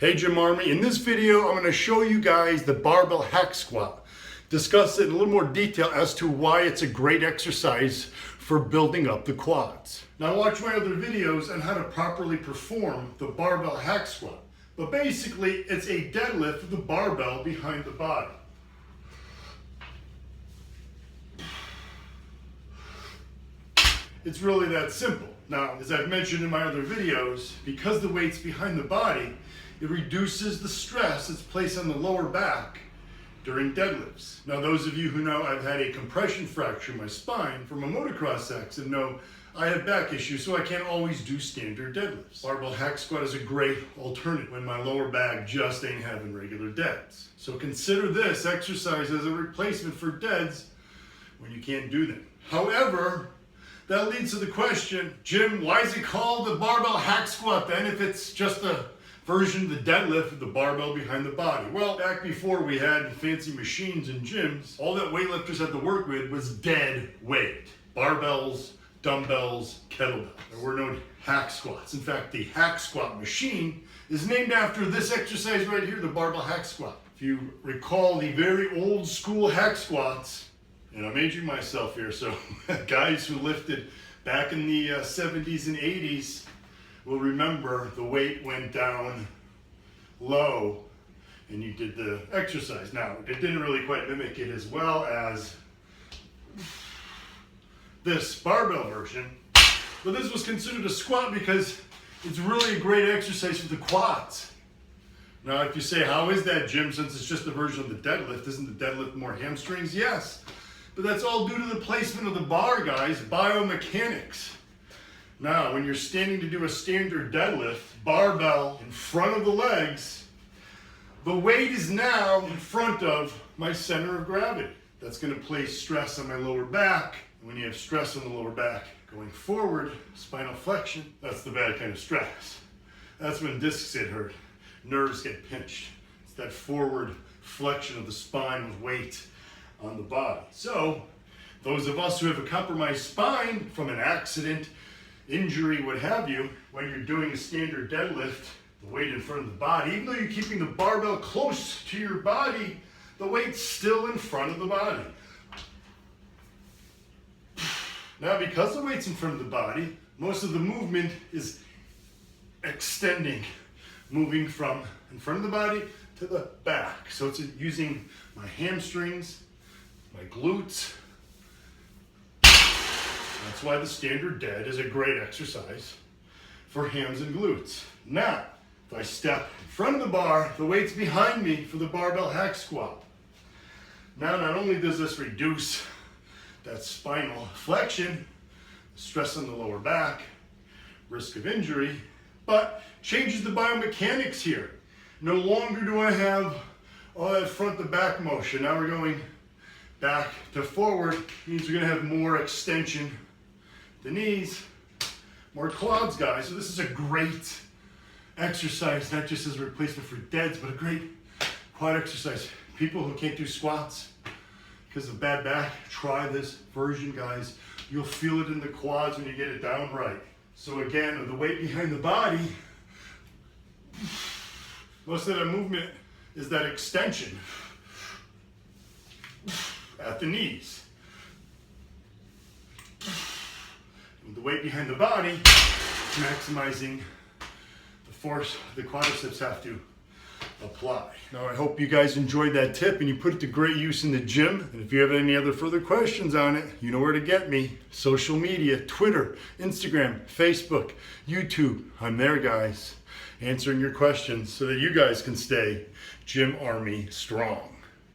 Hey Gym Army, in this video I'm going to show you guys the barbell hack squat. Discuss it in a little more detail as to why it's a great exercise for building up the quads. Now watch my other videos on how to properly perform the barbell hack squat. But basically it's a deadlift with the barbell behind the body. It's really that simple. Now, as I've mentioned in my other videos, because the weight's behind the body, it reduces the stress that's placed on the lower back during deadlifts. Now, those of you who know I've had a compression fracture in my spine from a motocross accident know I have back issues, so I can't always do standard deadlifts. Barbell hack squat is a great alternative when my lower back just ain't having regular deads. So consider this exercise as a replacement for deads when you can't do them. However, that leads to the question, Jim, why is it called the barbell hack squat then if it's just a version of the deadlift with the barbell behind the body? Well, back before we had fancy machines in gyms, all that weightlifters had to work with was dead weight. Barbells, dumbbells, kettlebells. There were no hack squats. In fact, the hack squat machine is named after this exercise right here, the barbell hack squat. If you recall the very old school hack squats, and I'm aging myself here, so guys who lifted back in the 70s and 80s will remember the weight went down low and you did the exercise. Now, it didn't really quite mimic it as well as this barbell version, but this was considered a squat because it's really a great exercise for the quads. Now, if you say, how is that, Jim, since it's just a version of the deadlift? Isn't the deadlift more hamstrings? Yes. But that's all due to the placement of the bar, guys, biomechanics. Now, when you're standing to do a standard deadlift, barbell in front of the legs, the weight is now in front of my center of gravity. That's going to place stress on my lower back. And when you have stress on the lower back going forward, spinal flexion, that's the bad kind of stress. That's when discs get hurt, nerves get pinched. It's that forward flexion of the spine with weight on the body. So those of us who have a compromised spine from an accident, injury, what have you, when you're doing a standard deadlift, the weight in front of the body, even though you're keeping the barbell close to your body, the weight's still in front of the body. Now, because the weight's in front of the body, most of the movement is extending, moving from in front of the body to the back. So it's using my hamstrings, my glutes. That's why the standard dead is a great exercise for hams and glutes. Now, if I step in front of the bar, the weight's behind me for the barbell hack squat. Now, not only does this reduce that spinal flexion, stress on the lower back, risk of injury, but changes the biomechanics here. No longer do I have all that front to back motion. Now we're going back to forward, means we're going to have more extension, the knees, more quads, guys. So this is a great exercise, not just as a replacement for deads, but a great quad exercise. People who can't do squats because of bad back, try this version, guys. You'll feel it in the quads when you get it down right. So again, the weight behind the body, most of that movement is that extension at the knees. With the weight behind the body, maximizing the force the quadriceps have to apply. Now, I hope you guys enjoyed that tip and you put it to great use in the gym. And if you have any other further questions on it, you know where to get me. Social media, Twitter, Instagram, Facebook, YouTube. I'm there, guys, answering your questions so that you guys can stay Gym Army strong.